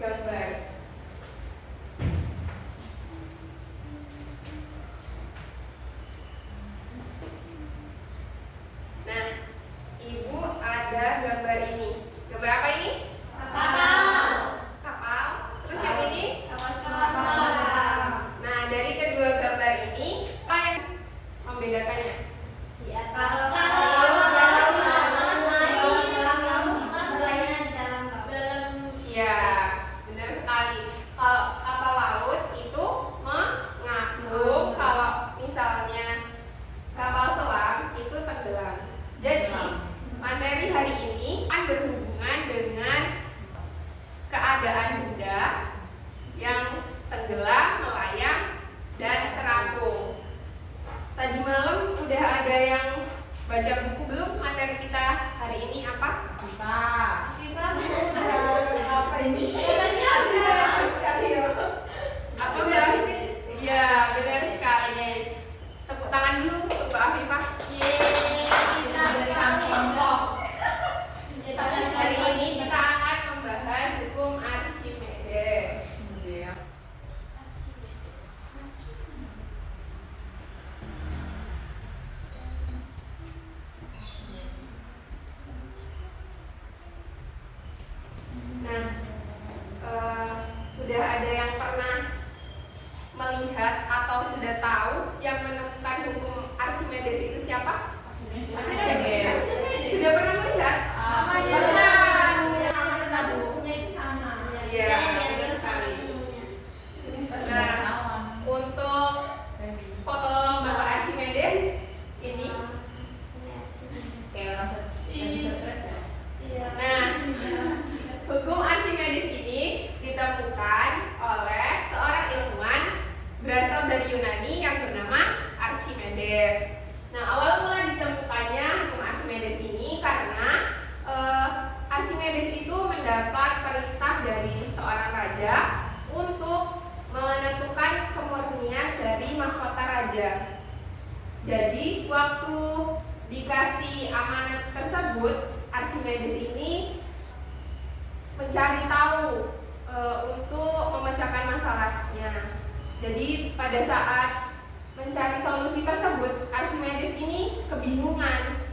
gambar. Nah, Ibu ada gambar ini. Gambar apa ini? Kapal. Kapal. Terus yang ini? Kapal. Nah, dari kedua gambar ini, apa yang membedakannya? Kalau Iya, benar sekali. Kalau kapal laut itu mengapung, kalau misalnya kapal selam itu tenggelam. Jadi, materi hari ini akan berhubungan dengan keadaan benda yang tenggelam, melayang, dan terapung. Tadi malam udah ada yang baca buku belum? Materi kita hari ini apa? Apa ini? Benar sekali ya. Apa benar sih? Iya, benar sekali. Tepuk tangan dulu untuk Mbak Afifah. Hari ini kita akan membahas hukum Archimedes. Nah, sudah ada yang pernah melihat atau sudah tahu yang menemukan hukum Archimedes itu siapa? Sudah pernah melihat? Bukunya itu sama. Iya, benar sekali. Nah, untuk foto Bapak Archimedes ini. Nah, hukum Archimedes ini ditemukan oleh seorang ilmuwan berasal dari Yunani yang bernama Archimedes. Nah, awal mula ditemukannya hukum Archimedes ini karena Archimedes itu mendapat perintah dari seorang raja untuk menentukan kemurnian dari mahkota raja. Jadi, waktu dikasih amanat tersebut, Archimedes ini mencari tahu untuk memecahkan masalahnya. Jadi pada saat mencari solusi tersebut, Archimedes ini kebingungan.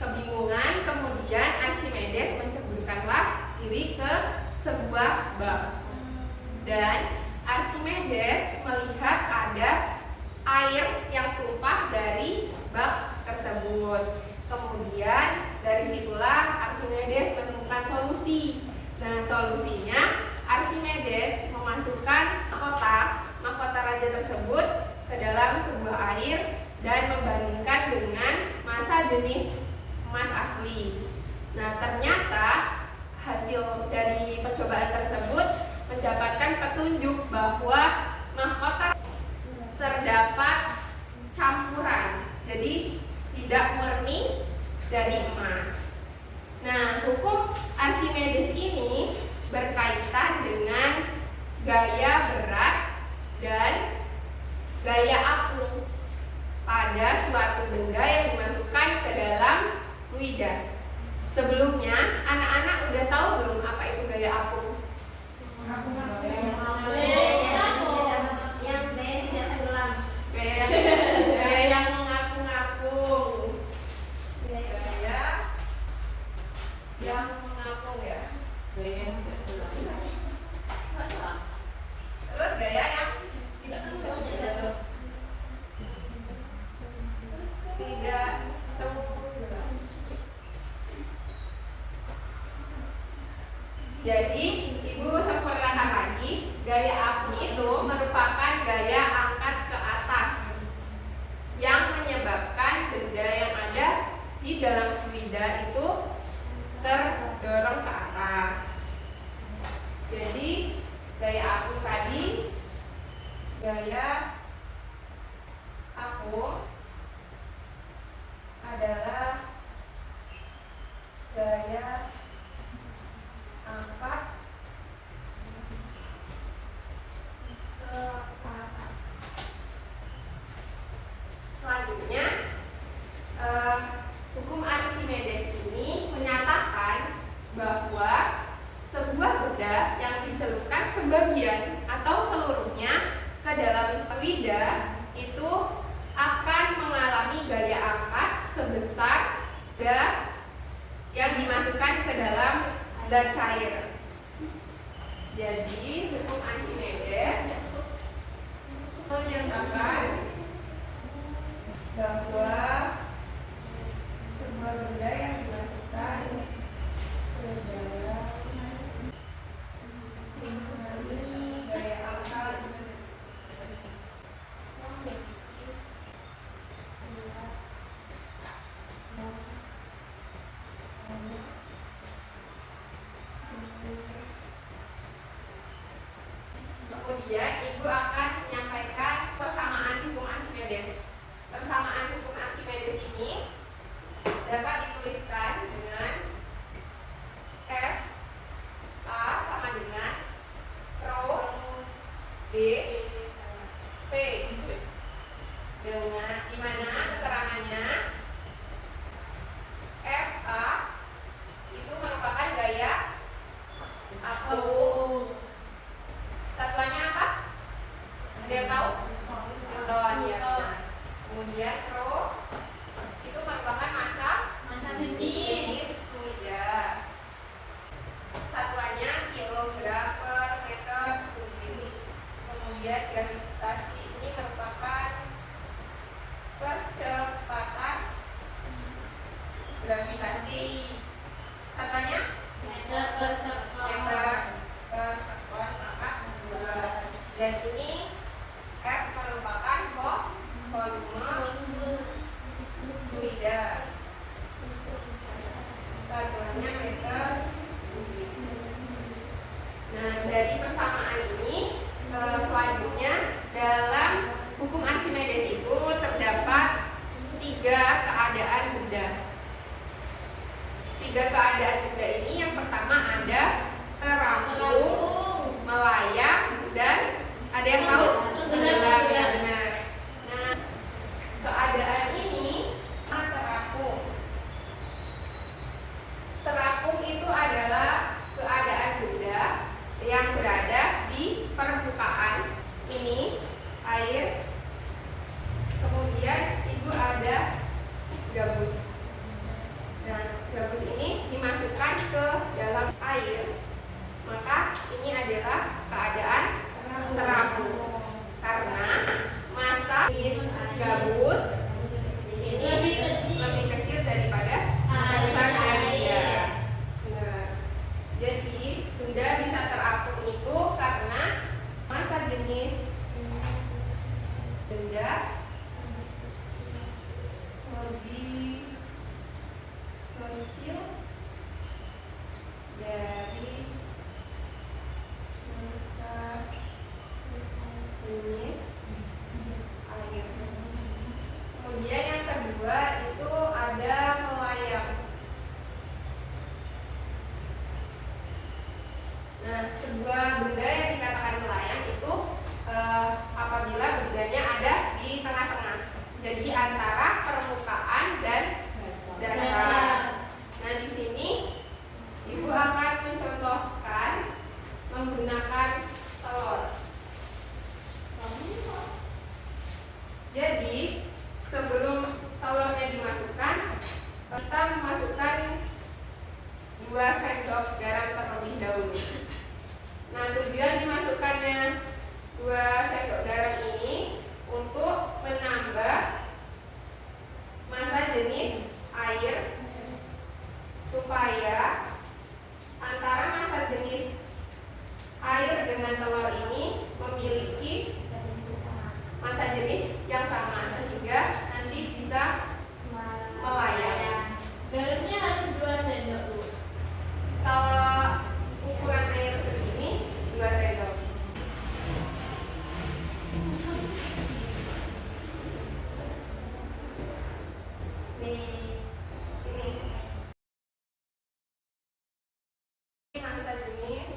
Kemudian Archimedes menceburkanlah diri ke sebuah bak. Dan Archimedes melihat ada air yang tumpah dari bak tersebut. Kemudian dari situlah Archimedes menemukan solusi. Nah, solusinya Archimedes memasukkan mahkota raja tersebut ke dalam sebuah air dan membandingkan dengan massa jenis emas asli. Nah, ternyata hasil dari percobaan tersebut mendapatkan petunjuk bahwa mahkota terdapat campuran. Jadi tidak murni dari emas. Nah, hukum Archimedes ini berkaitan dengan gaya berat dan gaya apung pada suatu benda yang dimasukkan ke dalam fluida. Sebelumnya, anak-anak udah tahu belum apa itu gaya apung? Gaya yang mengapung-apung. Gaya yang mengapung ya. Terus gaya yang tidak Jadi, Ibu sempurnakan lagi, gaya apung itu merupakan gaya angkat ke atas yang menyebabkan benda yang ada di dalam fluida itu terdorong ke atas. Jadi, gaya apung tadi, gaya apung adalah gaya angkat ke atas. Selanjutnya, hukum Archimedes ini menyatakan bahwa sebuah benda yang dicelupkan memasukkan sebagian atau seluruhnya ke dalam lidah, itu akan mengalami gaya angkat sebesar zat yang dimasukkan ke dalam zat cair. Jadi hukum Archimedes menyatakan bahwa sebuah benda yang dimasukkan ke dalam mengalami gaya angkat kemudian ibu akan menyampaikan persamaan hukum Archimedes. Persamaan hukum Archimedes ini dapat dituliskan dengan F A sama dengan rho D V, dengan dimana keterangannya F A itu merupakan gaya aku. Satuannya apa? Ada yang tahu? Newton, ya benar. Kemudian rho itu merupakan massa jenis fluida. Satuannya kilogram per meter kubik. Kemudian gravitasi ini merupakan percepatan gravitasi. Satuannya Meter per sekon. meter per sekon, maka 2. Dan ini F merupakan volume fluida. Satuannya meter kubik. Nah, dari persamaan ini selanjutnya dalam hukum Archimedes itu terdapat 3 keadaan benda. 3 keadaan benda ini yang pertama ada terapung, melayang, dan ada yang tahu? Tenggelam, ya benar. Nah, keadaan ini terapung. Terapung itu adalah keadaan benda yang berada di permukaan ini air. Kemudian ibu ada gabus. Nah, gabus ini dimasukkan ke dalam air, maka ini adalah keadaan terapung. Karena massa jenis gabus ini lebih kecil daripada massa besar dia. Benar. Jadi benda bisa terapung itu karena massa jenis benda lebih kecil dari massa jenis air. Kemudian yang kedua itu ada melayang. Nah, sebuah benda yang dikatakan melayang itu apabila bendanya ada di tengah-tengah, jadi antara permukaan dan dasar. Nah, di sini ibu akan mencontohkan menggunakan telur. Jadi sebelum telurnya dimasukkan, kita memasukkan 2 sendok garam terlebih dahulu. Nah, tujuan dimasukkannya 2 sendok garam ini untuk menambah massa jenis air supaya antara massa jenis air dengan telur ini memiliki massa jenis yang sama sehingga nanti bisa melayang. Garamnya harus 2 sendok, Bu. Kalau ukuran air segini 2 sendok. Ini massa jenis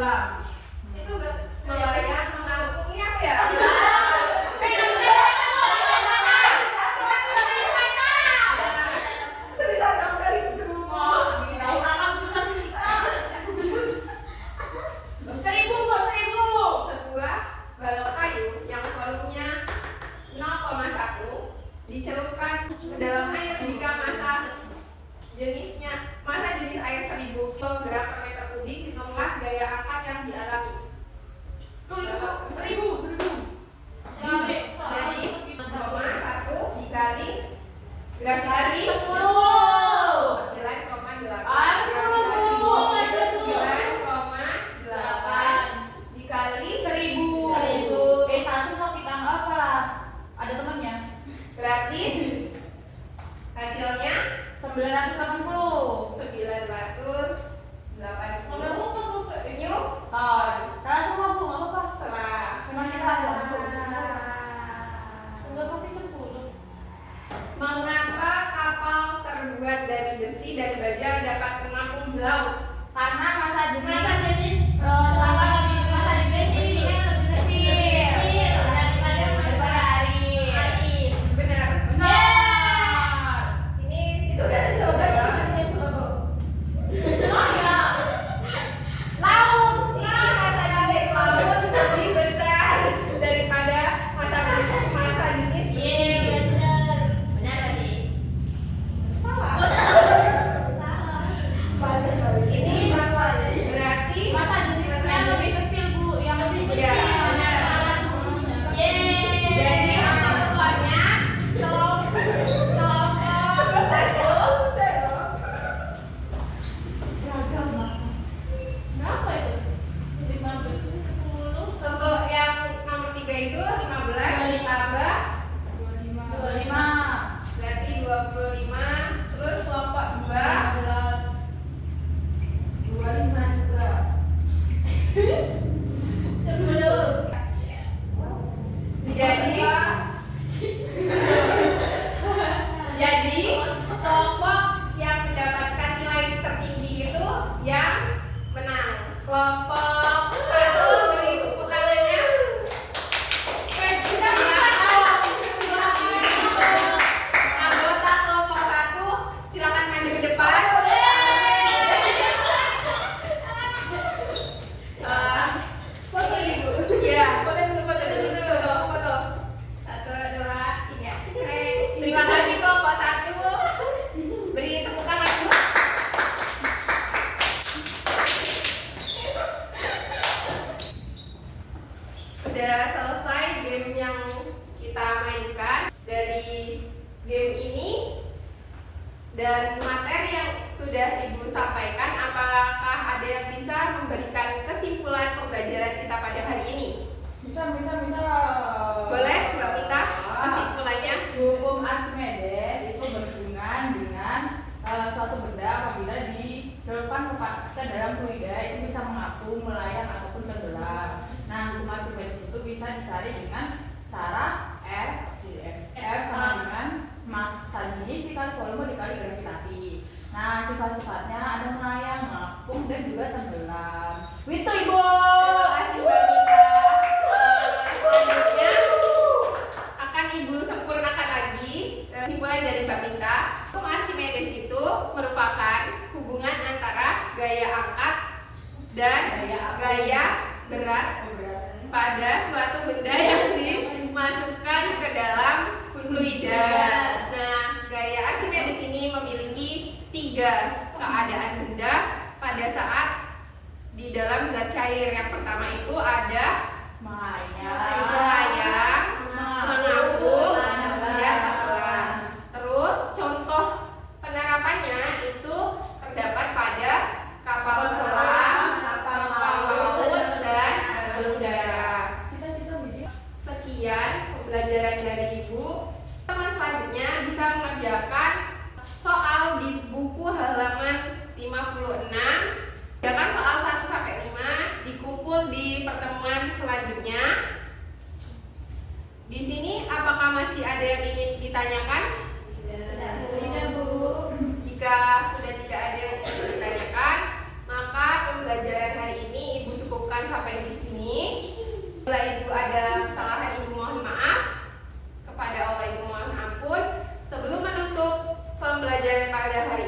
tenggelam. Itu melayang, mengapungnya apa ya? Tulisan kamu dari itu. Sebuah balok kayu yang volumenya 0,1 dicelupkan ke dalam air jika massa jenis air 1000 kg per meter kubik ditolak gaya angkat yang dialami. Jadi 0,1 dikali gravitasi 9,8 dikali 1000. Oke, langsung mau kita nggak apa lah. Ada temannya. Berarti hasilnya 980. 980 Newton. Salah semua Bu, nggak apa-apa. Setelah Memang kita ada Bu. Udah pakai 10. mengapa kapal terbuat dari besi dan baja dapat menampung di laut? Karena masa jenis masa jenis isinya lebih kecil daripada air. Benar. Benar. Ini itu udah ada jawabannya. Jawabannya coba Bu. Oh ya. Laut. Ini masa jenis laut lebih besar daripada masa jenis besi. Benar tadi. Salah. Ini berarti Masa jenisnya lebih kecil Bu, yang lebih kecil. Iya, benar. Yeay. Jadi untuk skornya kelompok satu. Gagal banget. Kenapa itu? Lebih maju. 10. Untuk yang nomor 3 itu 15 ditambah 25. berarti 25. Terus kelompok 2 25 juga. jadi kelompok yang mendapatkan nilai tertinggi itu yang menang. Kelompok 1 beri tepuk tangannya. Anggota kelompok 1 silakan maju ke depan. Foto ibu. Iya, foto dulu. Foto. 1, 2, 3. Terima kasih kelompok 1. Beri tepuk tangan dulu. Sudah selesai game yang kita mainkan. Dari game ini dan materi yang sudah Ibu sampaikan, apakah ada yang bisa memberikan kesimpulan pembelajaran kita pada hari ini? Bisa. Boleh Mbak Mita kesimpulannya? Hukum Archimedes itu berhubungan dengan suatu benda apabila dicelupkan ke dalam fluida itu bisa mengapung, melayang ataupun tenggelam. Nah, hukum Archimedes itu bisa dicari dengan cara F sama dengan massa jenis dikali volume dikali gravitasi. Nah, sifat-sifatnya ada melayang, mengapung, dan juga tenggelam. Itu Ibu. Terima kasih Mbak Mita. Selanjutnya akan Ibu sempurnakan lagi kesimpulan dari Mbak Mita. Hukum Archimedes itu merupakan hubungan antara gaya angkat dan gaya berat pada suatu benda yang dimasukkan ke dalam fluida. Nah, gaya Archimedes ini memiliki 3 keadaan benda pada saat di dalam zat cair. Yang pertama itu ada melayang, mengapung, dan tenggelam. Terus contoh penerapannya itu terdapat pada kapal selam, kapal laut, dan balon udara. Sekian pembelajaran dari Ibu. Teman selanjutnya bisa mengerjakan soal di buku halaman 56. Kerjakan soal 1 sampai 5, dikumpul di pertemuan selanjutnya. Di sini apakah masih ada yang ingin ditanyakan? Tidak, Bu. Jika sudah tidak ada yang ingin ditanyakan, maka pembelajaran hari ini Ibu cukupkan akan sampai di sini. Bila Ibu ada kesalahan, Ibu mohon maaf. Kepada Allah Ibu mohon ampun. Sebelum menutup pembelajaran pada hari